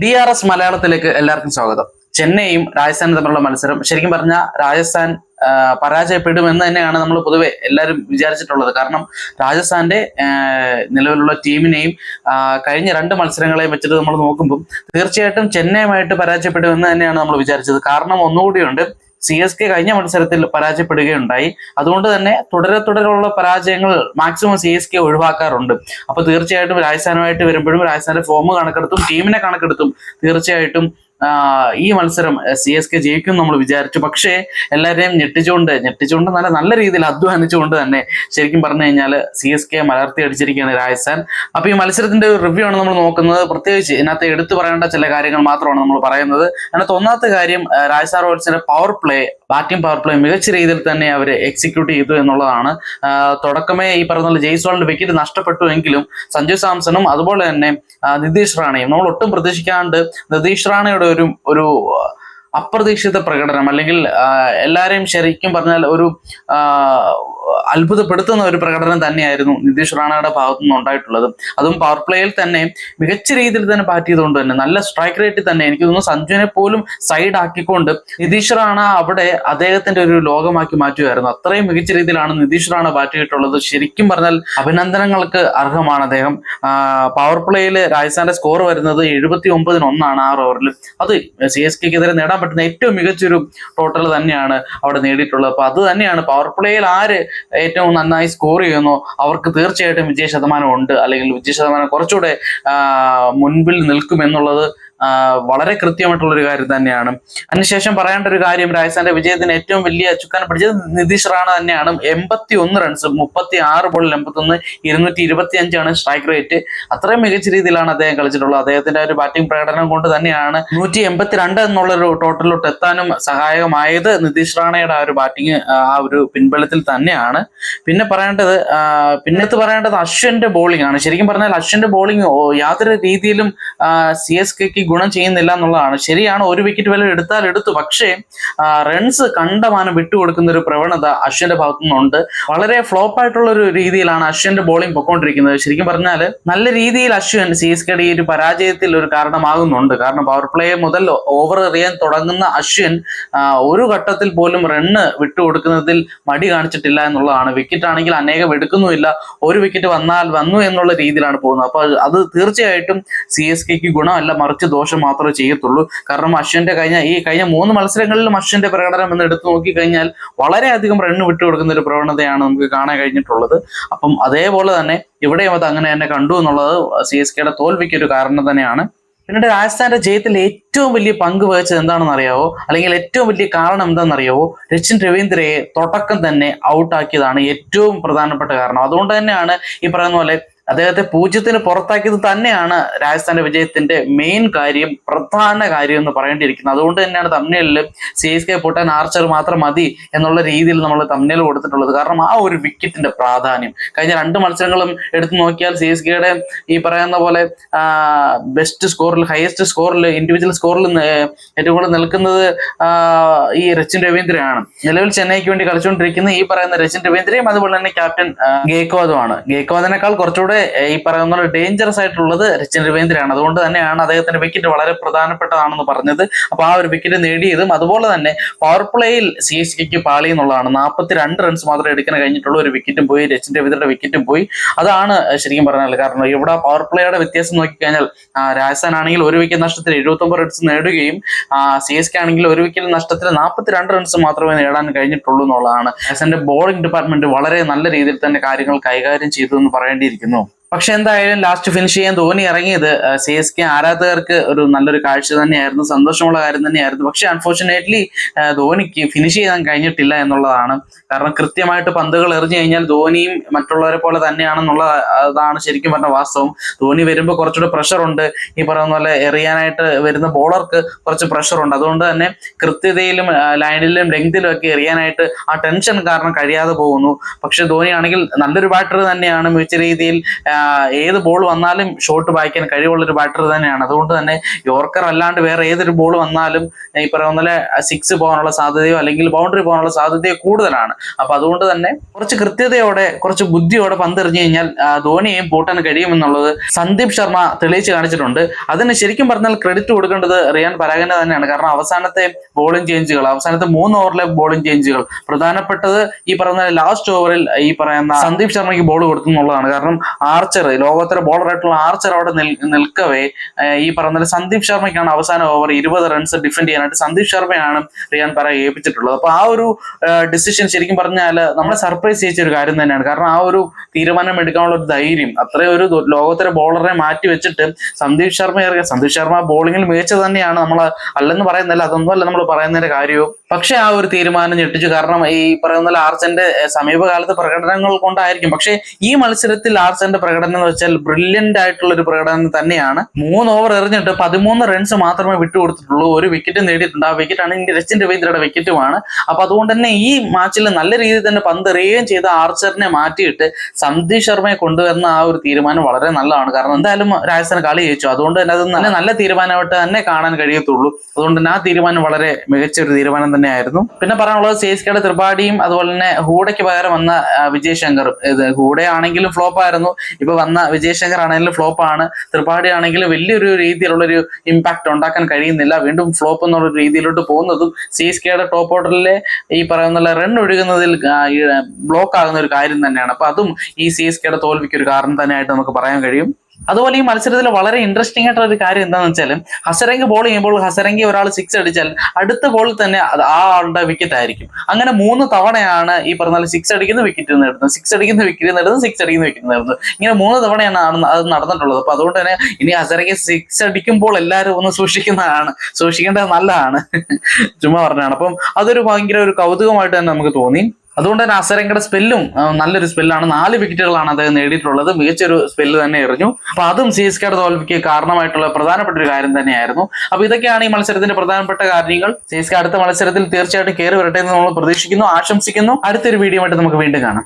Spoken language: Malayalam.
DRS മലയാളത്തിലേക്ക് എല്ലാവർക്കും സ്വാഗതം. ചെന്നൈയും രാജസ്ഥാനും തമ്മിലുള്ള മത്സരം ശരിക്കും പറഞ്ഞാൽ രാജസ്ഥാൻ പരാജയപ്പെടുമെന്ന് തന്നെയാണ് നമ്മൾ പൊതുവെ എല്ലാവരും വിചാരിച്ചിട്ടുള്ളത്. കാരണം രാജസ്ഥാന്റെ നിലവിലുള്ള ടീമിനെയും കഴിഞ്ഞ രണ്ട് മത്സരങ്ങളെയും വെച്ചിട്ട് നമ്മൾ നോക്കുമ്പോൾ തീർച്ചയായിട്ടും ചെന്നൈയുമായിട്ട് പരാജയപ്പെടുമെന്ന് തന്നെയാണ് നമ്മൾ വിചാരിച്ചത്. കാരണം ഒന്നുകൂടിയുണ്ട്, CSK കഴിഞ്ഞ മത്സരത്തിൽ പരാജയപ്പെടുകയുണ്ടായി. അതുകൊണ്ട് തന്നെ തുടരെയുള്ള പരാജയങ്ങൾ മാക്സിമം CSK ഒഴിവാക്കാറുണ്ട്. അപ്പൊ തീർച്ചയായിട്ടും രാജസ്ഥാനുമായിട്ട് വരുമ്പോഴും രാജസ്ഥാന്റെ ഫോം കണക്കെടുത്തും ടീമിനെ കണക്കെടുത്തും തീർച്ചയായിട്ടും ഈ മത്സരം CSK ജയിക്കും നമ്മൾ വിചാരിച്ചു. പക്ഷേ എല്ലാവരെയും ഞെട്ടിച്ചുകൊണ്ട് നല്ല രീതിയിൽ അധ്വാനിച്ചുകൊണ്ട് തന്നെ ശരിക്കും പറഞ്ഞു കഴിഞ്ഞാൽ CSK മലർത്തി അടിച്ചിരിക്കുകയാണ് രാജസ്ഥാൻ. അപ്പൊ ഈ മത്സരത്തിന്റെ ഒരു റിവ്യൂ ആണ് നമ്മൾ നോക്കുന്നത്. പ്രത്യേകിച്ച് ഇതിനകത്ത് എടുത്തു പറയേണ്ട ചില കാര്യങ്ങൾ മാത്രമാണ് നമ്മൾ പറയുന്നത്. അതിനകത്ത് ഒന്നാമത്തെ കാര്യം, രാജസ്ഥാൻ റോയൽസിന്റെ ബാറ്റിംഗ് പവർ പ്ലേ മികച്ച രീതിയിൽ തന്നെ അവർ എക്സിക്യൂട്ട് ചെയ്തു എന്നുള്ളതാണ്. തുടക്കമേ ഈ പറഞ്ഞ ജയ്സ്വാളിന്റെ വിക്കറ്റ് നഷ്ടപ്പെട്ടുവെങ്കിലും സഞ്ജു സാംസണും അതുപോലെ തന്നെ നിതീഷ് റാണയും നമ്മൾ ഒട്ടും പ്രതീക്ഷിക്കാണ്ട് നിതീഷ് റാണയുടെ ഒരു അപ്രതീക്ഷിത പ്രകടനം, അല്ലെങ്കിൽ എല്ലാരെയും ശരിക്കും പറഞ്ഞാൽ ഒരു അത്ഭുതപ്പെടുത്തുന്ന ഒരു പ്രകടനം തന്നെയായിരുന്നു നിതീഷ് റാണയുടെ ഭാഗത്തു നിന്ന് ഉണ്ടായിട്ടുള്ളത്. അതും പവർ പ്ലേയിൽ തന്നെ മികച്ച രീതിയിൽ തന്നെ ബാറ്റ് ചെയ്തുകൊണ്ട് തന്നെ നല്ല സ്ട്രൈക്ക് റേറ്റിൽ തന്നെ എനിക്ക് തോന്നുന്നു സഞ്ജുവിനെ പോലും സൈഡ് ആക്കിക്കൊണ്ട് നിതീഷ് റാണ അവിടെ അദ്ദേഹത്തിന്റെ ഒരു ലോകമാക്കി മാറ്റുകയായിരുന്നു. അത്രയും മികച്ച രീതിയിലാണ് നിതീഷ് റാണ ബാറ്റ് ചെയ്തിട്ടുള്ളത്. ശരിക്കും പറഞ്ഞാൽ അഭിനന്ദനങ്ങൾക്ക് അർഹമാണ് അദ്ദേഹം. പവർ പ്ലേയിൽ രാജസ്ഥാന്റെ സ്കോർ വരുന്നത് 79-1 6 ഓവറിൽ. അത് CSKക്കെതിരെ നേടാൻ പറ്റുന്ന ഏറ്റവും മികച്ചൊരു ടോട്ടൽ തന്നെയാണ് അവിടെ നേടിയിട്ടുള്ളത്. അപ്പൊ അത് തന്നെയാണ് പവർ പ്ലേയിൽ ആര് ഏറ്റവും നന്നായി സ്കോർ ചെയ്യുന്നു അവർക്ക് തീർച്ചയായിട്ടും വിജയ ശതമാനം ഉണ്ട്, അല്ലെങ്കിൽ വിജയ ശതമാനം കുറച്ചുകൂടെ മുൻപിൽ നിൽക്കും എന്നുള്ളത് വളരെ കൃത്യമായിട്ടുള്ള ഒരു കാര്യം തന്നെയാണ്. അതിനുശേഷം പറയേണ്ട ഒരു കാര്യം, രാജസ്ഥാന്റെ വിജയത്തിന് ഏറ്റവും വലിയ ചുക്കാൻ പിടിച്ചത് നിതീഷ് റാണ തന്നെയാണ്. 81 റൺസ് 36 ബോളിൽ 81, 225 സ്ട്രൈക്ക് റേറ്റ്. അത്രയും മികച്ച രീതിയിലാണ് അദ്ദേഹം കളിച്ചിട്ടുള്ളത്. അദ്ദേഹത്തിന്റെ ഒരു ബാറ്റിംഗ് പ്രകടനം കൊണ്ട് തന്നെയാണ് 182 എന്നുള്ളൊരു ടോട്ടലിലോട്ട് എത്താനും സഹായകമായത്. നിതീഷ് റാണയുടെ ആ ഒരു ബാറ്റിംഗ് ആ ഒരു പിൻബലത്തിൽ തന്നെയാണ്. പിന്നെ പറയേണ്ടത് അശ്വിന്റെ ബോളിംഗ് ആണ്. ശരിക്കും പറഞ്ഞാൽ അശ്വിന്റെ ബോളിംഗ് യാതൊരു രീതിയിലും CSKക്ക് ഗുണം ചെയ്യുന്നില്ല എന്നുള്ളതാണ്. ശരിയാണ്, ഒരു വിക്കറ്റ് വരെ എടുത്തു, പക്ഷേ റൺസ് കണ്ടമാനം വിട്ടുകൊടുക്കുന്ന ഒരു പ്രവണത അശ്വിന്റെ ഭാഗത്തു നിന്നുണ്ട്. വളരെ ഫ്ലോപ്പ് ആയിട്ടുള്ള ഒരു രീതിയിലാണ് അശ്വിന്റെ ബോളിംഗ് പൊക്കോണ്ടിരിക്കുന്നത്. ശരിക്കും പറഞ്ഞാൽ നല്ല രീതിയിൽ അശ്വിൻ CSKയുടെ ഈ ഒരു പരാജയത്തിൽ ഒരു കാരണമാകുന്നുണ്ട്. കാരണം പവർ പ്ലേ മുതൽ ഓവർ എറിയാൻ തുടങ്ങുന്ന അശ്വിൻ ഒരു ഘട്ടത്തിൽ പോലും റണ്ണ് വിട്ടുകൊടുക്കുന്നതിൽ മടി കാണിച്ചിട്ടില്ല എന്നുള്ളതാണ്. വിക്കറ്റ് ആണെങ്കിൽ അനേകം എടുക്കുന്നുമില്ല, ഒരു വിക്കറ്റ് വന്നു എന്നുള്ള രീതിയിലാണ് പോകുന്നത്. അപ്പൊ അത് തീർച്ചയായിട്ടും CSKക്ക് ഗുണമല്ല, മറിച്ച് ദോഷം മാത്രമേ ചെയ്യത്തുള്ളൂ. കാരണം അശ്വിന്റെ കഴിഞ്ഞ 3 മത്സരങ്ങളിലും അശ്വിന്റെ പ്രകടനം എന്ന് എടുത്തു നോക്കിക്കഴിഞ്ഞാൽ വളരെയധികം റണ്ണ് വിട്ടുകൊടുക്കുന്ന ഒരു പ്രവണതയാണ് നമുക്ക് കാണാൻ കഴിഞ്ഞിട്ടുള്ളത്. അപ്പം അതേപോലെ തന്നെ ഇവിടെയും അത് അങ്ങനെ തന്നെ കണ്ടു എന്നുള്ളത് CSKയുടെ തോൽവിക്ക് ഒരു കാരണം തന്നെയാണ്. പിന്നീട് രാജസ്ഥാന്റെ ജയത്തിൽ ഏറ്റവും വലിയ പങ്ക് വഹിച്ചത് എന്താണെന്ന് അറിയാവോ, അല്ലെങ്കിൽ ഏറ്റവും വലിയ കാരണം എന്താണെന്നറിയാവോ? രച്ചിൻ രവീന്ദ്രയെ തുടക്കം തന്നെ ഔട്ടാക്കിയതാണ് ഏറ്റവും പ്രധാനപ്പെട്ട കാരണം. അതുകൊണ്ട് തന്നെയാണ് ഈ പറയുന്ന പോലെ അദ്ദേഹത്തെ 0-ന് പുറത്താക്കിയത് തന്നെയാണ് രാജസ്ഥാന്റെ വിജയത്തിന്റെ പ്രധാന കാര്യം എന്ന് പറയേണ്ടിയിരിക്കുന്നത്. അതുകൊണ്ട് തന്നെയാണ് തമ്മിലിൽ CSK പൊട്ടാൻ ആർച്ചർ മാത്രം മതി എന്നുള്ള രീതിയിൽ നമ്മൾ തമ്മിൽ കൊടുത്തിട്ടുള്ളത്. കാരണം ആ ഒരു വിക്കറ്റിന്റെ പ്രാധാന്യം കഴിഞ്ഞ 2 മത്സരങ്ങളും എടുത്തു നോക്കിയാൽ CSKയുടെ ഈ പറയുന്ന പോലെ ബെസ്റ്റ് സ്കോറിൽ, ഹയസ്റ്റ് സ്കോറിൽ, ഇൻഡിവിജ്വൽ സ്കോറിൽ ഏറ്റവും കൂടുതൽ നിൽക്കുന്നത് ഈ രച്ചിൻ രവീന്ദ്രയാണ്. നിലവിൽ ചെന്നൈക്ക് വേണ്ടി കളിച്ചുകൊണ്ടിരിക്കുന്ന ഈ പറയുന്ന രച്ചിൻ രവീന്ദ്രയും അതുപോലെ തന്നെ ക്യാപ്റ്റൻ ഗേക്വാദുമാണ്. ഗേക്വാദിനേക്കാൾ കുറച്ചുകൂടെ ഈ പറയുന്ന ഡേഞ്ചറസ് ആയിട്ടുള്ളത് രച്ചിൻ രവീന്ദ്രയാണ്. അതുകൊണ്ട് തന്നെയാണ് അദ്ദേഹത്തിന്റെ വിക്കറ്റ് വളരെ പ്രധാനപ്പെട്ടതാണെന്ന് പറഞ്ഞത്. അപ്പൊ ആ ഒരു വിക്കറ്റ് നേടിയതും അതുപോലെ തന്നെ പവർ പ്ലേയിൽ CSKക്ക് പാളി എന്നുള്ളതാണ്. 42 റൺസ് മാത്രമേ എടുക്കാൻ കഴിഞ്ഞിട്ടുള്ളൂ. ഒരു വിക്കറ്റും പോയി, രച്ചിൻ രവീന്ദ്രയുടെ വിക്കറ്റും പോയി. അതാണ് ശരിക്കും പറഞ്ഞാൽ കാരണം. ഇവിടെ പവർ പ്ലേയുടെ വ്യത്യാസം നോക്കിക്കഴിഞ്ഞാൽ രാജസ്ഥാൻ ആണെങ്കിൽ ഒരു വിക്കറ്റ് നഷ്ടത്തിൽ 79 റൺസ് നേടുകയും CSK ആണെങ്കിൽ ഒരു വിക്കറ്റ് നഷ്ടത്തിൽ 42 റൺസ് മാത്രമേ നേടാൻ കഴിഞ്ഞിട്ടുള്ളൂ എന്നുള്ളതാണ്. രാജസ്ഥാന്റെ ബോളിംഗ് ഡിപ്പാർട്ട്മെന്റ് വളരെ നല്ല രീതിയിൽ തന്നെ കാര്യങ്ങൾ കൈകാര്യം ചെയ്തു എന്ന് പറയേണ്ടിയിരിക്കുന്നു. പക്ഷെ എന്തായാലും ലാസ്റ്റ് ഫിനിഷ് ചെയ്യാൻ ധോനി ഇറങ്ങിയത് CSK ആരാധകർക്ക് ഒരു നല്ലൊരു കാഴ്ച തന്നെയായിരുന്നു, സന്തോഷമുള്ള കാര്യം തന്നെയായിരുന്നു. പക്ഷെ അൺഫോർച്ചുനേറ്റ്ലി ധോനിക്ക് ഫിനിഷ് ചെയ്യാൻ കഴിഞ്ഞിട്ടില്ല എന്നുള്ളതാണ്. കാരണം കൃത്യമായിട്ട് പന്തുകൾ എറിഞ്ഞു കഴിഞ്ഞാൽ ധോനിയും മറ്റുള്ളവരെ പോലെ തന്നെയാണെന്നുള്ളതാണ് ശരിക്കും പറഞ്ഞ വാസ്തവം. ധോനി വരുമ്പോൾ കുറച്ചുകൂടെ പ്രഷറുണ്ട്. ഈ പറയുന്ന പോലെ എറിയാനായിട്ട് വരുന്ന ബോളർക്ക് കുറച്ച് പ്രഷറുണ്ട്. അതുകൊണ്ട് തന്നെ കൃത്യതയിലും ലൈനിലും ലെങ്തിലും ഒക്കെ എറിയാനായിട്ട് ആ ടെൻഷൻ കാരണം കഴിയാതെ പോകുന്നു. പക്ഷെ ധോനി ആണെങ്കിൽ നല്ലൊരു ബാറ്റർ തന്നെയാണ്, മികച്ച രീതിയിൽ ഏത് ബോൾ വന്നാലും ഷോട്ട് വായിക്കാൻ കഴിവുള്ളൊരു ബാറ്റർ തന്നെയാണ്. അതുകൊണ്ട് തന്നെ യോർക്കർ അല്ലാണ്ട് വേറെ ഏതൊരു ബോൾ വന്നാലും ഈ പറയുന്ന പോലെ 6 പോകാനുള്ള സാധ്യതയോ അല്ലെങ്കിൽ ബൗണ്ടറി പോകാനുള്ള സാധ്യതയോ കൂടുതലാണ്. അപ്പൊ അതുകൊണ്ട് തന്നെ കുറച്ച് കൃത്യതയോടെ കുറച്ച് ബുദ്ധിയോടെ പന്തെറിഞ്ഞു കഴിഞ്ഞാൽ ധോണിയെയും പൂട്ടാൻ കഴിയുമെന്നുള്ളത് സന്ദീപ് ശർമ്മ തെളിയിച്ച് കാണിച്ചിട്ടുണ്ട്. അതിന് ശരിക്കും പറഞ്ഞാൽ ക്രെഡിറ്റ് കൊടുക്കേണ്ടത് റിയാൻ പരാഗിനെ തന്നെയാണ്. കാരണം അവസാനത്തെ ബോളിംഗ് ചേഞ്ചുകൾ, അവസാനത്തെ 3 ഓവറിലെ ബോളിംഗ് ചേഞ്ചുകൾ, പ്രധാനപ്പെട്ടത് ഈ പറയുന്ന ലാസ്റ്റ് ഓവറിൽ ഈ പറയുന്ന സന്ദീപ് ശർമ്മയ്ക്ക് ബോൾ കൊടുത്തു എന്നുള്ളതാണ്. കാരണം ആർച്ചർ, ലോകോത്തര ബോളറായിട്ടുള്ള ആർച്ചർ അവിടെ നിൽക്കവേ ഈ പറയുന്ന സന്ദീപ് ശർമ്മയ്ക്കാണ് അവസാന ഓവർ 20 റൺസ് ഡിഫെൻഡ് ചെയ്യാനായിട്ട് സന്ദീപ് ശർമ്മയാണ് റിയാൻ പരാഗ് ഏൽപ്പിച്ചിട്ടുള്ളത്. അപ്പൊ ആ ഒരു ഡിസിഷൻ ശരിക്കും പറഞ്ഞാൽ നമ്മളെ സർപ്രൈസ് ചെയ്യിച്ച ഒരു കാര്യം തന്നെയാണ്. കാരണം ആ ഒരു തീരുമാനം എടുക്കാനുള്ള ഒരു ധൈര്യം, അത്രയും ഒരു ലോകോത്തര ബോളറെ മാറ്റി വെച്ചിട്ട് സന്ദീപ് ശർമ്മ ബോളിംഗിൽ മികച്ചത് തന്നെയാണ്, നമ്മൾ അല്ലെന്ന് പറയുന്നില്ല, അതൊന്നുമല്ല നമ്മൾ പറയുന്നതിന്റെ കാര്യവും. പക്ഷെ ആ ഒരു തീരുമാനം ഞെട്ടിച്ചു. കാരണം ഈ പറയുന്ന ആർച്ചന്റെ സമീപകാലത്ത് പ്രകടനങ്ങൾ കൊണ്ടായിരിക്കും. പക്ഷെ ഈ മത്സരത്തിൽ ആർച്ചന്റെ പ്രകടനം എന്ന് വെച്ചാൽ ബ്രില്യന്റ് ആയിട്ടുള്ള ഒരു പ്രകടനം തന്നെയാണ്. 3 ഓവർ എറിഞ്ഞിട്ട് 13 റൺസ് മാത്രമേ വിട്ടുകൊടുത്തിട്ടുള്ളൂ. ഒരു വിക്കറ്റ് നേടിയിട്ടുണ്ട്. ആ വിക്കറ്റാണ് രച്ചിൻ രവീന്ദ്രയുടെ വിക്കറ്റുമാണ്. അപ്പൊ അതുകൊണ്ട് തന്നെ ഈ മാച്ചിൽ നല്ല രീതിയിൽ തന്നെ പന്തെറിയുകയും ചെയ്ത ആർച്ചറിനെ മാറ്റിയിട്ട് സന്ദീപ് ശർമ്മയെ കൊണ്ടുവരുന്ന ആ ഒരു തീരുമാനം വളരെ നല്ലതാണ്. കാരണം എന്തായാലും രാജസ്ഥാൻ കളി ജയിച്ചു. അതുകൊണ്ട് തന്നെ അത് നല്ല തീരുമാനമായിട്ട് തന്നെ കാണാൻ കഴിയത്തുള്ളൂ. അതുകൊണ്ട് തന്നെ ആ തീരുമാനം വളരെ മികച്ച ഒരു തീരുമാനം തന്നെയായിരുന്നു. പിന്നെ പറയാനുള്ളത് CSKയുടെ ത്രിപാഠിയും അതുപോലെ തന്നെ ഹൂഡയ്ക്ക് പകരം വന്ന വിജയ് ശങ്കറും. ഹൂഡ ആണെങ്കിലും ഫ്ലോപ്പ് ആയിരുന്നു, ഇപ്പൊ വന്ന വിജയ് ശങ്കർ ആണെങ്കിലും ഫ്ലോപ്പ് ആണ്. ത്രിപാഠി ആണെങ്കിലും വലിയൊരു രീതിയിലുള്ളൊരു ഇമ്പാക്ട് ഉണ്ടാക്കാൻ കഴിയുന്നില്ല. വീണ്ടും ഫ്ലോപ്പ് എന്നുള്ള രീതിയിലോട്ട് പോകുന്നതും CSKയുടെ ടോപ്പ് ഓർഡറിലെ ഈ പറയുന്ന റൺ ഒഴുകുന്നതിൽ ബ്ലോക്ക് ആകുന്ന ഒരു കാര്യം തന്നെയാണ്. അപ്പൊ അതും ഈ CSKയുടെ തോൽവിക്ക് ഒരു കാരണം തന്നെയായിട്ട് നമുക്ക് പറയാൻ കഴിയും. അതുപോലെ ഈ മത്സരത്തിൽ വളരെ ഇൻട്രസ്റ്റിംഗ് ആയിട്ടുള്ള ഒരു കാര്യം എന്താണെന്ന് വെച്ചാൽ ഹസരംഗ് ബോൾ ചെയ്യുമ്പോൾ ഹസരംഗ് ഒരാൾ 6 അടിച്ചാൽ അടുത്ത ബോളിൽ തന്നെ ആ ആളുടെ വിക്കറ്റ് ആയിരിക്കും. അങ്ങനെ 3 തവണയാണ് ഈ പറഞ്ഞ 6 അടിക്കുന്ന വിക്കറ്റ് നേടുന്നത്, 6 അടിക്കുന്ന വിക്കറ്റ് നേടുന്നത്, 6 അടിക്കുന്ന വിക്കറ്റ് നേടുന്നത്. ഇങ്ങനെ 3 തവണയാണ് അത് നടന്നിട്ടുള്ളത്. അപ്പൊ അതുകൊണ്ട് തന്നെ ഇനി ഹസരംഗ് 6 അടിക്കുമ്പോൾ എല്ലാവരും ഒന്ന് സൂക്ഷിക്കേണ്ടത് നല്ലതാണ്. ചുമ്മാ പറഞ്ഞാണ്. അപ്പം അതൊരു ഭയങ്കര ഒരു കൗതുകമായിട്ട് തന്നെ നമുക്ക് തോന്നി. അതുകൊണ്ട് തന്നെ ഹസരംഗയുടെ സ്പെല്ലും നല്ലൊരു സ്പെല്ലാണ്. 4 വിക്കറ്റുകളാണ് അദ്ദേഹം നേടിയിട്ടുള്ളത്. മികച്ചൊരു സ്പെല്ല് തന്നെ എറിഞ്ഞു. അപ്പൊ അതും CSKയുടെ തോൽവിക്ക് കാരണമായിട്ടുള്ള പ്രധാനപ്പെട്ട ഒരു കാര്യം തന്നെയായിരുന്നു. അപ്പൊ ഇതൊക്കെയാണ് ഈ മത്സരത്തിന്റെ പ്രധാനപ്പെട്ട കാര്യങ്ങൾ. CSK അടുത്ത മത്സരത്തിൽ തീർച്ചയായിട്ടും കയറി വരട്ടെ എന്ന് നമ്മൾ പ്രതീക്ഷിക്കുന്നു, ആശംസിക്കുന്നു. അടുത്തൊരു വീഡിയോ ആയിട്ട് നമുക്ക് വീണ്ടും കാണാം.